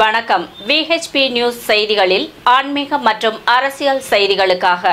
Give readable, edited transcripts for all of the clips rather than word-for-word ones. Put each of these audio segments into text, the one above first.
வணக்கம். VHP news செய்திகளில் ஆன்மீக மற்றும் அரசியல் செய்திகளுக்காக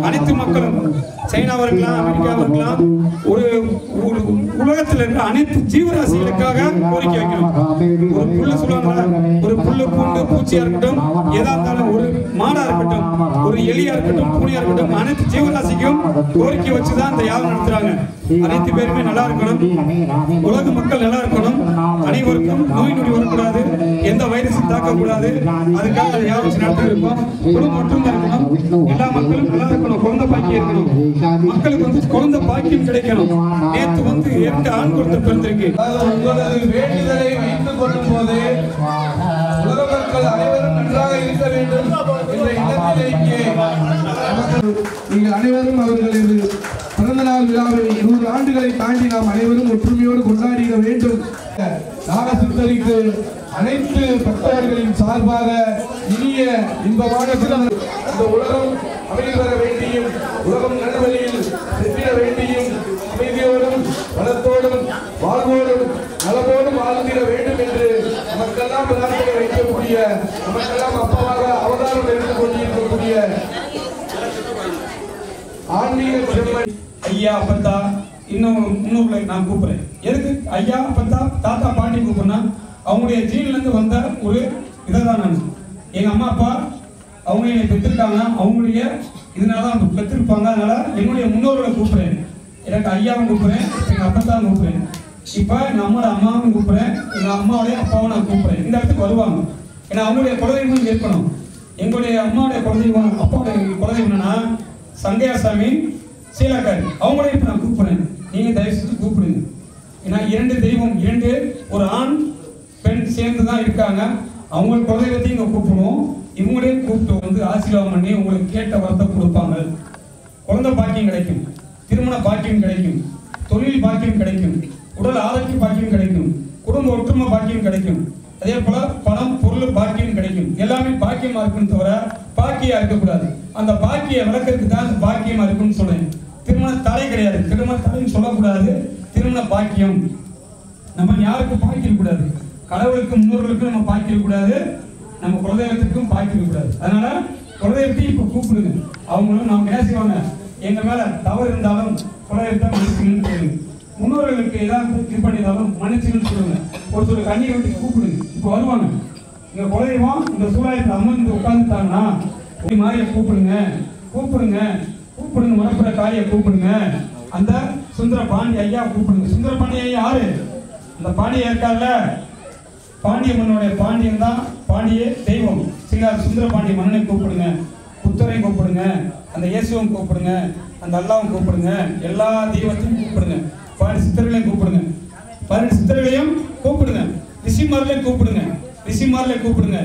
அனைத்து மக்களும் சைனாவா இருக்கலாம், அமெரிக்காவா இருக்கலாம், ஒரு உலகத்தில் இருக்கிற அனைத்து ஜீவராசிகளுக்காக கோரிக்கை வைக்கணும். ஒரு புல்லு சொல்லுவாங்க, ஒரு புல்லு பூண்டு பூச்சியா இருக்கட்டும், ஏதா இருந்தாலும், ஒரு மாடா இருக்கட்டும், ஒரு எலியா இருக்கட்டும், பூனையா இருக்கட்டும், அனைத்து ஜீவராசிக்கும் கோரிக்கை வச்சுதான் இந்த யாகம் நடத்துறாங்க. அனைத்து பேருமே நல்லா இருக்கணும், உலக மக்கள் நல்லா இருக்கணும், அனைவருக்கும் நோய் நொடி வரக்கூடாது, எந்த வைரஸும் தாக்கக்கூடாது, அதுக்காக யாகம் நடத்தி இருக்கோம். குடும்பம் மட்டும் இருக்கணும், எல்லா மக்களும் நல்லா இருக்கணும், குழந்தை பாக்கியம் இருக்கணும், மக்களுக்கு வந்து குழந்தை பாக்கியம் கிடைக்கணும். நேற்று வந்து 2 ஆண் குழந்தை பிறந்திருக்கு. உங்களது வேண்டுதலை வைத்துக் கொள்ளும் போது உலக மக்கள் அனைவரும் நன்றாக இருக்க வேண்டும் என்ற இடத்திலேயே நீங்கள் அனைவரும் அவர்களது பிறந்த நாள் விழாவை 100 ஆண்டுகளை தாண்டி நாம் அனைவரும் ஒற்றுமையோடு கொண்டாடிட வேண்டும். நாகசுந்தரிக்கு அனைத்து பக்தர்களின் சார்பாக இனிய இன்பமான இந்த உலகம் அமைதி பெற வேண்டியும், உலகம் நல்வழியில் சென்றிட வேண்டியும், அமைதியோடும் வளத்தோடும் வாழ்வோடும் நலமோடும் வாழ்ந்திட வேண்டும் என்று நமக்கெல்லாம் பிரார்த்தனை வைக்கக்கூடிய, நமக்கெல்லாம் அப்பாவாக அவதாரம் எடுத்துக் கொண்டிருக்கக்கூடிய ஆன்மீக செம்மன் ஐயா அப்பத்தா இன்னும் முன்னோர்களை நான் கூப்பிடுறேன். எதுக்கு ஐயா அப்பத்தா தாத்தா பாட்டி கூப்பிடுறேன்னா அவங்களுடைய ஜீன்ல இருந்து வந்த ஒரு இதைதான் நான். எங்க அம்மா அப்பா அவங்க என்னை பெற்றிருக்காங்க, அவங்களுடைய இதனாலதான் பெற்றிருப்பாங்க. அதனால என்னுடைய முன்னோர்களை கூப்பிடுறேன். எனக்கு ஐயாவும் கூப்பிடுறேன், எங்க அப்பத்தாவும் கூப்பிடுறேன். இப்ப எங்க அம்மாவோட அம்மாவும் கூப்பிடுறேன், எங்க அம்மாவுடைய அப்பாவும் நான் கூப்பிடுறேன். இந்த இடத்துக்கு வருவாங்க. ஏன்னா அவங்களுடைய குலதெய்வம் இருக்கணும். எங்களுடைய அம்மாவுடைய குலதெய்வம், அப்பாவுடைய குலதெய்வம் என்னன்னா சங்கையாசாமி சீலக்காரி. அவங்களையும் இப்ப நான் கூப்பிடுறேன். நீங்க தயவு செஞ்சு கூப்பிடுங்க. ஏன்னா 2 தெய்வம், 2 ஒரு ஆண் பெண் சேர்ந்து தான் இருக்காங்க. அவங்க குலதெய்வத்தையும் இங்க கூப்பிடுவோம், இவங்களையும் கூப்பிட்டு வந்து ஆசீர்வாதம் பண்ணி உங்களுக்கு கேட்ட வரத்தை கொடுப்பாங்க. குழந்தை பாக்கியம் கிடைக்கும், திருமண பாக்கியம் கிடைக்கும், தொழில் பாக்கியம் கிடைக்கும், உடல் ஆரோக்கிய பாக்கியம் கிடைக்கும், குடும்ப ஒற்றுமை பாக்கியம் கிடைக்கும். அதே போல பணம் பொருள் பாக்கியம் கிடைக்கும். எல்லாமே பாக்கியமா இருக்குன்னு தவிர பாக்கியா இருக்கக்கூடாது. அந்த பாக்கிய விளக்கத்துக்கு தான் அந்த பாக்கியமா இருக்குன்னு சொல்றேன். திருமண தடை கிடையாது, திருமண தடைன்னு சொல்லக்கூடாது. திருமண பாக்கியம் நம்ம யாருக்கும் பாக்கிக்க கூடாது. கடவுளுக்கு முன்னோர்களுக்கு நம்ம பாக்கிக்க கூடாது, நம்ம குலதெய்வத்துக்கும் பாக்கிக்க கூடாது. அதனால குலதெய்வத்தையும் இப்ப கூப்பிடுங்க. அவங்களும் நமக்கு என்ன செய்வாங்க, எங்க மேல தவறு இருந்தாலும் குலதெய்வத்தை மன்னிச்சுன்னு சொல்லுங்க. முன்னோர்களுக்கு ஏதாவது இது பண்ணியிருந்தாலும் மன்னிச்சுன்னு சொல்லுங்க. ஒரு சில கண்ணீர் விட்டு கூப்பிடுங்க. இப்ப வருவாங்க. இங்க குலதெய்வம் இந்த சூழலுக்கு அமர்ந்து உட்கார்ந்துட்டாங்கன்னா மாறிய கூப்பிடுங்க, கூப்பிடுங்க, கூப்பிடுங்க, மனப்புற காரியை கூப்பிடுங்க. அந்த சுந்தர பாண்டி ஐயா கூப்பிடுங்க. சுந்தர பாண்டி ஐயா யாரு? அந்த பாண்டிய இருக்கார்ல, பாண்டிய மன்னனுடைய பாண்டியன் தான் பாண்டிய தெய்வம். சிங்கார் சுந்தர பாண்டிய மன்னனை கூப்பிடுங்க, புத்தரையும் கூப்பிடுங்க, அந்த இயேசுவும் கூப்பிடுங்க, அந்த அல்லாவும் கூப்பிடுங்க, எல்லா தெய்வத்தையும் கூப்பிடுங்க, 12 சித்தர்களையும் கூப்பிடுங்க, 12 சித்தர்களையும் கூப்பிடுங்க, ரிஷிமார்களையும் கூப்பிடுங்க, ரிஷிமார்களையும் கூப்பிடுங்க,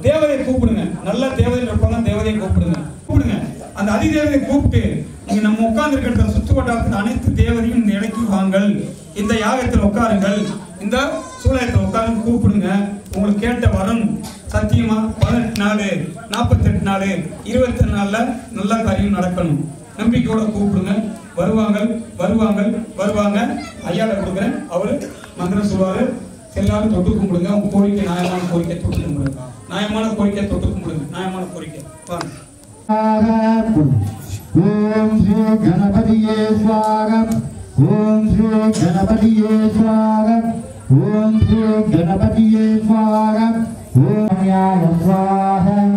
தேவதையை கூப்பிடுங்க. நல்ல தேவதை இருப்பாங்க, தேவதையை கூப்பிடுங்க, கூப்பிடுங்க. அந்த அதிதேவதை கூப்பிட்டு நீங்க நம்ம உட்கார்ந்து இருக்கிற சுற்று வட்டாரத்தில் அனைத்து தேவதையும் இந்த இடைக்கு வாங்கள், இந்த யாகத்தில் உட்காருங்கள், இந்த சூழலத்தில் உட்காருங்க கூப்பிடுங்க. உங்களுக்கு கேட்ட வரம் சத்தியமா 18 நாள் 48 நாள் 27 நாள்ல நல்ல காரியம் நடக்கணும். நம்பிக்கையோட கூப்பிடுங்க. வருவாங்க வருவாங்க வருவாங்க. ஐயாட்ட கொடுக்குறேன், அவரு மந்திரம் சொல்லுவாரு. எல்லாரும் தொட்டு கும்பிடுங்க. உங்க கோரிக்கை நியாயமான கோரிக்கை தொட்டு கும்பிடுங்க. நியாயமான கோரிக்கை தொட்டு கும்பிடுங்க. நியாயமான கோரிக்கை வாங்க. ஓம் ஸ்ரீ கணபதியே ஸ்வாகம். ஓம் ஸ்ரீ கணபதியே ஸ்வாகம். ஓம் ஸ்ரீ கணபதியே ஸ்வாகம். ஓம் யாய ஸ்வாகம்.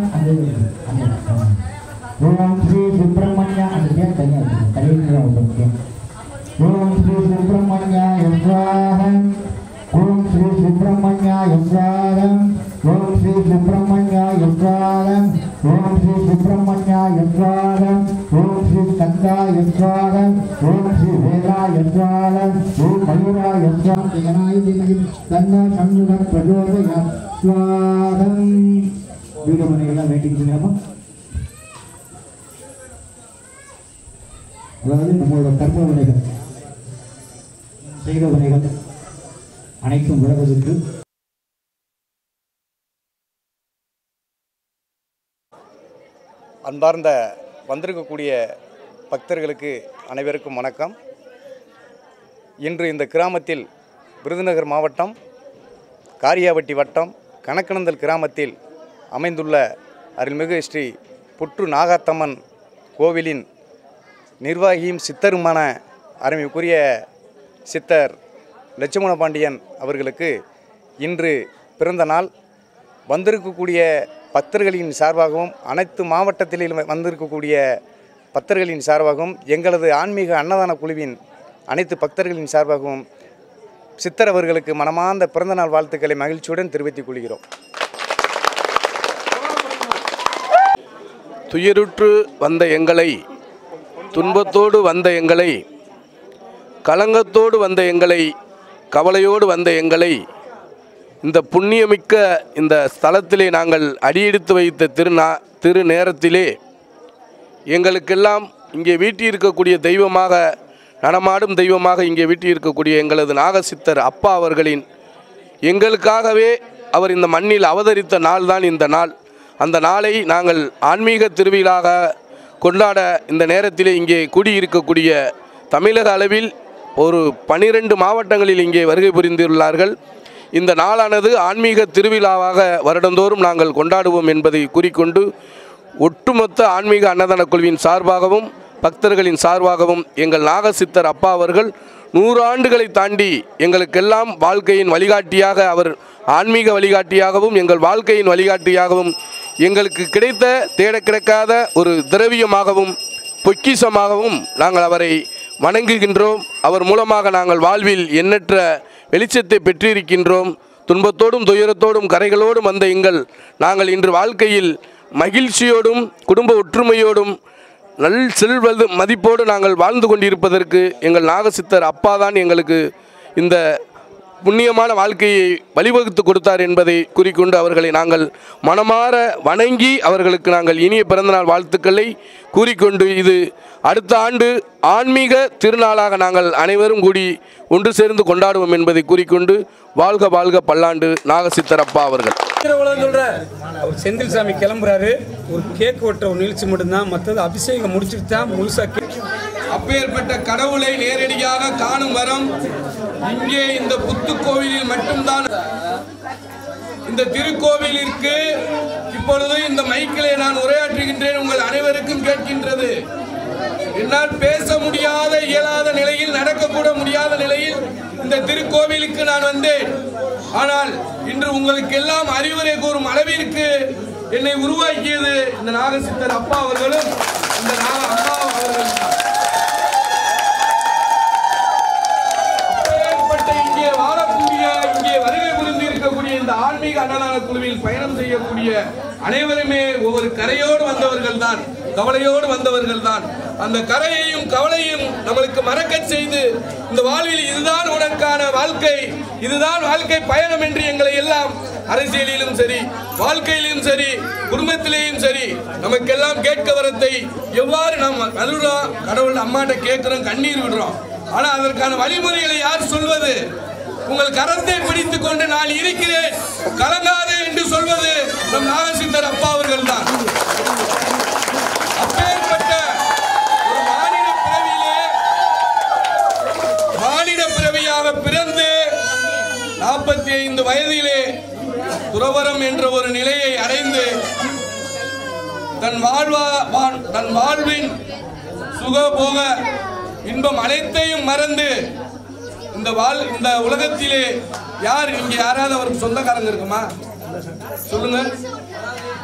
ஓம் ஸ்ரீ சுப்பிரமணியா அந்த தலைவர் ஓம் ஸ்ரீ சுப்பிரமணியாய ஸ்வாகம். ஓம் ஸ்ரீ சுப்பிரமணியாய ஸ்வாகம். ஓம் ஸ்ரீ சுப்பிரமணியாய ஸ்வாகம். ஓம் ஸ்ரீ சுப்பிரமணியாய ஸ்வாகம். ஓம் ஸ்ரீ கந்தாய ஸ்வாகம். ஓம் ஸ்ரீ வேலாய ஸ்வாகம். ஓம் மயூராய ஸ்வாகம். ஜனாயுதிமகி தன்னா சண்முக பிரஜோதய ஸ்வாகம். வீடு மனைகள்லாம் வேண்டிக்கிறோமா? அதாவது நம்மளோட கர்ம வினைகள் செய்த வினைகள் அனைத்தும் விலகுவதற்கு அன்பார்ந்த வந்திருக்கக்கூடிய பக்தர்களுக்கு அனைவருக்கும் வணக்கம். இன்று இந்த கிராமத்தில் விருதுநகர் மாவட்டம் காரியாவட்டி வட்டம் கணக்கனந்தல் கிராமத்தில் அமைந்துள்ள அருள்மிகு ஸ்ரீ புற்று நாகாத்தம்மன் கோவிலின் நிர்வாகியும் சித்தருமான அருமைக்குரிய சித்தர் லட்சுமண பாண்டியன் அவர்களுக்கு இன்று பிறந்த நாள். வந்திருக்கக்கூடிய பக்தர்களின் சார்பாகவும் அனைத்து மாவட்டத்திலும் வந்திருக்கக்கூடிய பக்தர்களின் சார்பாகவும் எங்களது ஆன்மீக அன்னதான குழுவின் அனைத்து பக்தர்களின் சார்பாகவும் சித்தர் அவர்களுக்கு மனமார்ந்த பிறந்தநாள் வாழ்த்துக்களை மகிழ்ச்சியுடன் தெரிவித்துக் கொள்கிறோம். துயருற்று வந்த எங்களை, துன்பத்தோடு வந்த எங்களை, களங்கத்தோடு வந்த எங்களை, கவலையோடு வந்த எங்களை இந்த புண்ணியமிக்க இந்த ஸ்தலத்திலே நாங்கள் அடியெடுத்து வைத்த திரு நேரத்திலே எங்களுக்கெல்லாம் இங்கே வீட்டியிருக்கக்கூடிய தெய்வமாக, நடமாடும் தெய்வமாக இங்கே வீட்டியிருக்கக்கூடிய எங்களது நாகசித்தர் அப்பா அவர்களின் எங்களுக்காகவே அவர் இந்த மண்ணில் அவதரித்த நாள் தான் இந்த நாள். அந்த நாளை நாங்கள் ஆன்மீக திருவிழாக கொண்டாட இந்த நேரத்திலே இங்கே கூடியிருக்கக்கூடிய தமிழக அளவில் ஒரு 12 மாவட்டங்களில் இங்கே வருகை புரிந்துள்ளார்கள். இந்த நாளானது ஆன்மீக திருவிழாவாக வருடந்தோறும் நாங்கள் கொண்டாடுவோம் என்பதை கூறிக்கொண்டு ஒட்டுமொத்த ஆன்மீக அன்னதான குழுவின் சார்பாகவும் பக்தர்களின் சார்பாகவும் எங்கள் நாகசித்தர் அப்பா அவர்கள் 100 ஆண்டுகளை தாண்டி எங்களுக்கெல்லாம் வாழ்க்கையின் வழிகாட்டியாக, அவர் ஆன்மீக வழிகாட்டியாகவும் எங்கள் வாழ்க்கையின் வழிகாட்டியாகவும் எங்களுக்கு கிடைத்த தேட கிடைக்காத ஒரு திரவியமாகவும் பொக்கிஷமாகவும் நாங்கள் அவரை வணங்குகின்றோம். அவர் மூலமாக நாங்கள் வாழ்வில் எண்ணற்ற வெளிச்சத்தை பெற்றிருக்கின்றோம். துன்பத்தோடும் துயரத்தோடும் கரைகளோடும் வந்த நாங்கள் இன்று வாழ்க்கையில் மகிழ்ச்சியோடும் குடும்ப ஒற்றுமையோடும் செல்வது மதிப்போடு நாங்கள் வாழ்ந்து கொண்டிருப்பதற்கு எங்கள் நாகசித்தர் அப்பா தான் எங்களுக்கு இந்த புண்ணியமான வாழ்க்கையை வழிவகுத்து கொடுத்தார் என்பதை கூறிக்கொண்டு அவர்களை நாங்கள் மனமாற வணங்கி அவர்களுக்கு நாங்கள் இனிய பிறந்தநாள் வாழ்த்துக்களை கூறிக்கொண்டு இது அடுத்த ஆண்டு ஆன்மீக திருநாளாக நாங்கள் அனைவரும் கூடி ஒன்று சேர்ந்து கொண்டாடுவோம் என்பதை கூறிக்கொண்டு வாழ்க வாழ்க பல்லாண்டு நாகசித்தர் அப்பா அவர்கள். அவர் செந்தில் சாமி கிளம்புறாரு. ஒரு கேக் வெட்டுற ஒரு நிகழ்ச்சி மட்டும்தான், மற்றது அபிஷேகம் முடிச்சுட்டு தான் முழுசா. அப்பேற்பட்ட கடவுளை நேரடியாக காணும் வரம் இங்கே இந்த புத்துக்கோவிலில் மட்டும்தான். இந்த திருக்கோவிலிற்கு இப்பொழுது இந்த மைக்கிலே நான் உரையாற்றுகின்றேன். உங்கள் அனைவருக்கும் கேட்கின்றது. என்னால் பேச முடியாத இயலாத நிலையில், நடக்கக்கூட முடியாத நிலையில் இந்த திருக்கோவிலுக்கு நான் வந்தேன். ஆனால் இன்று உங்களுக்கு எல்லாம் அறிவுரை கூறும் அளவிற்கு என்னை உருவாக்கியது இந்த நாகசித்தர் அப்பா அவர்களும் இந்த அம்மா அவர்களும். இங்கே வாழக்கூடிய, இங்கே வருகை புரிந்து இருக்கக்கூடிய இந்த ஆன்மீக அன்னதான குழுவில் பயணம் செய்யக்கூடிய அனைவருமே ஒவ்வொரு கரையோடு வந்தவர்கள் தான். கவலையோடு வந்தவர்கள் தான். அந்த கரையையும் கவலையும் நம்மளுக்கு மறக்க செய்து இந்த வாழ்வில் இதுதான் உனக்கான வாழ்க்கை, இதுதான் வாழ்க்கை பயணம் என்று எங்களை எல்லாம் அரசியலிலும் சரி, வாழ்க்கையிலும் சரி, குடும்பத்திலேயும் சரி நமக்கெல்லாம் கேட்க வரத்தை எவ்வாறு நாம் அழுறோம், கடவுள் அம்மாட்ட கேட்கிறோம், கண்ணீர் விடுறோம். ஆனா அதற்கான வழிமுறைகளை யார் சொல்வது? உங்கள் கரத்தை பிடித்துக் கொண்டு நான் இருக்கிறேன், கலங்காதே என்று சொல்வது நம் நாகசித்தர் அப்பா அவர்கள் தான். அப்பேற்பட்ட ஒரு மானிட பிறவியாக பிறந்து 45 வயதிலே துறவரம் என்ற ஒரு நிலையை அடைந்து தன் வாழ்வின் சுகபோக இன்பம் அனைத்தையும் மறந்து இந்த உலகத்திலே யார் இங்கே யாராவது அவருக்கு சொந்தக்காரங்க இருக்குமா? சொல்லுங்க.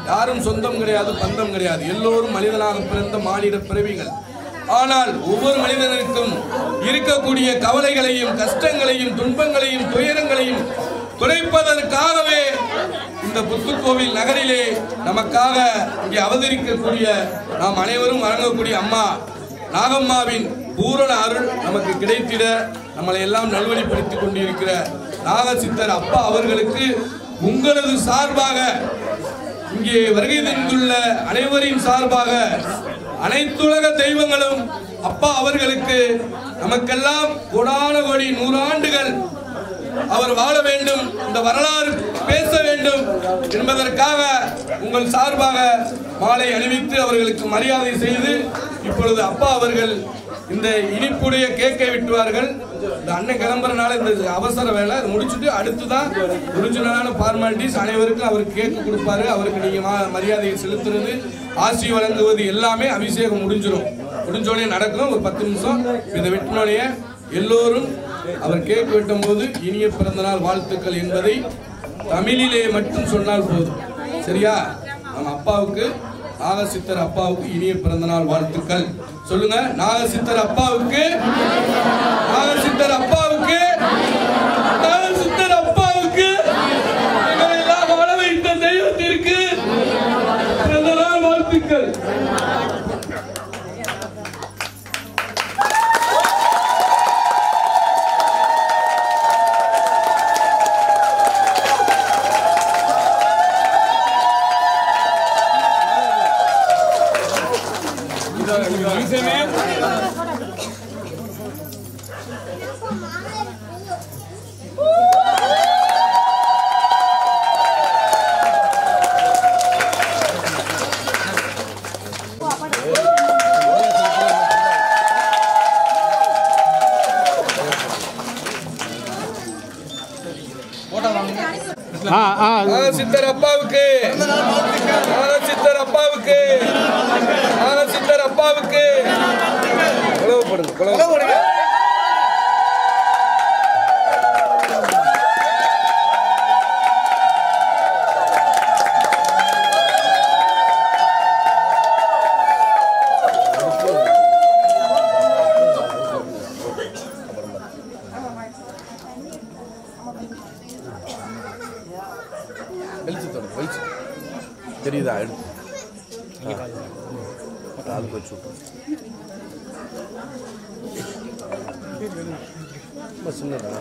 யாரும் சொந்தம் கிடையாது, பந்தம் கிடையாது. எல்லோரும் மனிதனாக பிறந்த மானிட பிறவிகள். ஆனால் ஒவ்வொரு மனிதனுக்கும் இருக்கக்கூடிய கவலைகளையும் கஷ்டங்களையும் துன்பங்களையும் துயரங்களையும் குறைப்பதற்காகவே இந்த புத்துக்கோவில் நகரிலே நமக்காக இங்கே அவதரிக்கக்கூடிய நாம் அனைவரும் வழங்கக்கூடிய அம்மா நாகம்மாவின் பூரண அருள் நமக்கு கிடைத்திட நம்மளை எல்லாம் நல்வழிப்படுத்திக் கொண்டிருக்கிற நாகசித்தர் அப்பா அவர்களுக்கு உங்களது சார்பாக, இங்கே வருகை தந்துள்ள அனைவரின் சார்பாக, அனைத்துலக தெய்வங்களும் அப்பா அவர்களுக்கு நமக்கெல்லாம் கோடான கோடி 100 ஆண்டுகள் அவர் வாழ வேண்டும், இந்த வரலாறு பேச வேண்டும் என்பதற்காக உங்கள் சார்பாக மாலை அணிவித்து அவர்களுக்கு மரியாதை செய்து இப்பொழுது அப்பா அவர்கள் இந்த இனிப்புடைய கேக்கை விட்டுவார்கள். இந்த அண்ணன் கிளம்புறனால இந்த அவசர வேலை முடிச்சுட்டு அடுத்துதான் ஒரிஜினலான ஃபார்மாலிட்டிஸ் அனைவருக்கும் அவர் கேக்கு கொடுப்பாரு. அவருக்கு நீங்க மரியாதையை செலுத்துறது, ஆசி வழங்குவது எல்லாமே அபிஷேகம் முடிஞ்சோடனே நடக்கும். ஒரு 10 நிமிஷம் இதை வெட்டினோடனே எல்லோரும் அவர் கேக் வெட்டும் போது இனிய பிறந்தநாள் வாழ்த்துக்கள் என்பதை தமிழிலே மட்டும் சொன்னால் போதும். சரியா? நம்ம அப்பாவுக்கு, நாகசித்தர் அப்பாவுக்கு இனிய பிறந்தநாள் வாழ்த்துக்கள் சொல்லுங்க. நாகசித்தர் அப்பாவுக்கு, நாகசித்தர் அப்பாவுக்கு, நாகசித்தர் அப்பாவுக்கு, எங்களெல்லாம் வாழ வைத்த தெய்வத்திற்கு பிறந்தநாள் வாழ்த்துக்கள். நாகசித்தர் அப்பாவுக்கு, நாகசித்தர் அப்பாவுக்கு, நாகசித்தர் அப்பாவுக்கு குலவப்படுங்க, குலவப்படுங்க. தெரியுதா? எடுத்து அதுக்கு வச்சு சின்னதா.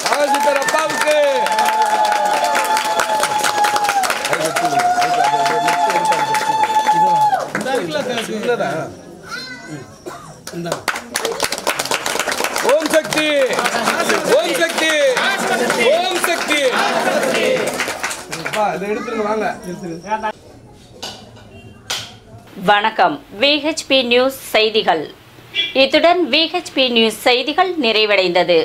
நாகசித்தர் அப்பாவுக்கு சின்னதா. ஓம் சக்தி, ஓம் சக்தி, ஓம் சக்தி. வணக்கம். VHP நியூஸ் செய்திகள். இத்துடன் VHP நியூஸ் செய்திகள் நிறைவடைந்தது.